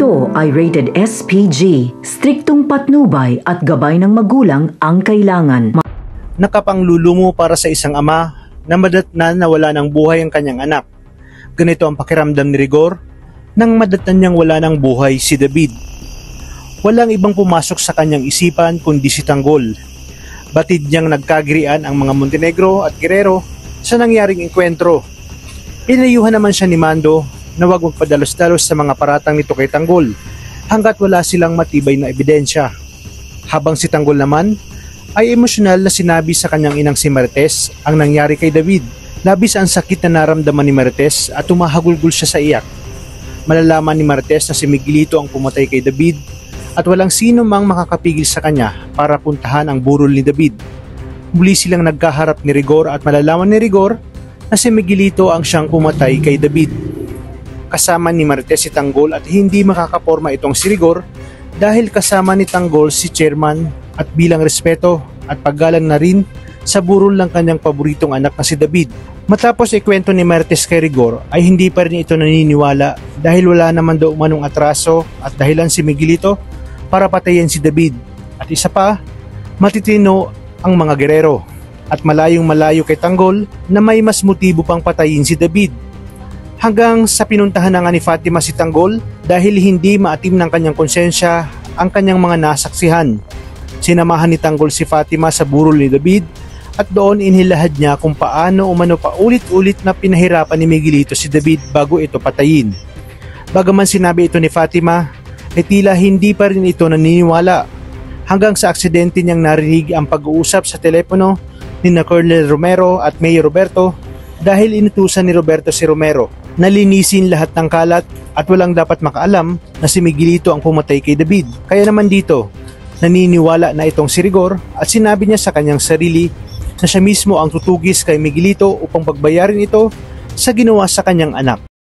Ito ay rated SPG, striktong patnubay at gabay ng magulang ang kailangan. Nakapanglulumo para sa isang ama na madatnan na wala ng buhay ang kanyang anak. Ganito ang pakiramdam ni Rigor nang madatnan niyang wala ng buhay si David. Walang ibang pumasok sa kanyang isipan kundi si Tanggol. Batid niyang nagkagirian ang mga Montenegro at Guerrero sa nangyaring enkwentro. Inayuhan naman siya ni Mando na huwag magpadalos-dalos sa mga paratang nito kay Tanggol hanggat wala silang matibay na ebidensya. Habang si Tanggol naman ay emosyonal na sinabi sa kanyang inang si Marites ang nangyari kay David. Labis ang sakit na naramdaman ni Marites at tumahagulgol siya sa iyak. Malalaman ni Marites na si Miguelito ang pumatay kay David at walang sino mang makakapigil sa kanya para puntahan ang burol ni David. Muli silang nagkaharap ni Rigor at malalaman ni Rigor na si Miguelito ang siyang pumatay kay David. Kasama ni Marites si Tanggol at hindi makakaporma itong si Rigor dahil kasama ni Tanggol si Chairman at bilang respeto at paggalang na rin sa burol ng kanyang paboritong anak na si David. Matapos ikwento ni Marites kay Rigor ay hindi pa rin ito naniniwala dahil wala naman daw umanong atraso at dahilan si Miguelito para patayin si David. At isa pa, matitino ang mga Guerrero at malayong malayo kay Tanggol na may mas motibo pang patayin si David. Hanggang sa pinuntahan na nga ni Fatima si Tanggol dahil hindi maatim ng kanyang konsensya ang kanyang mga nasaksihan. Sinamahan ni Tanggol si Fatima sa burol ni David at doon inilahad niya kung paano umano pa ulit-ulit na pinahirapan ni Miguelito si David bago ito patayin. Bagaman sinabi ito ni Fatima, ay tila hindi pa rin ito naniniwala hanggang sa aksidente niyang narinig ang pag-uusap sa telepono ni Colonel Romero at Mayor Roberto dahil inutusan ni Roberto si Romero na linisin lahat ng kalat at walang dapat makaalam na si Miguelito ang pumatay kay David. Kaya naman dito, naniniwala na itong si Rigor at sinabi niya sa kanyang sarili na siya mismo ang tutugis kay Miguelito upang pagbayarin ito sa ginawa sa kanyang anak.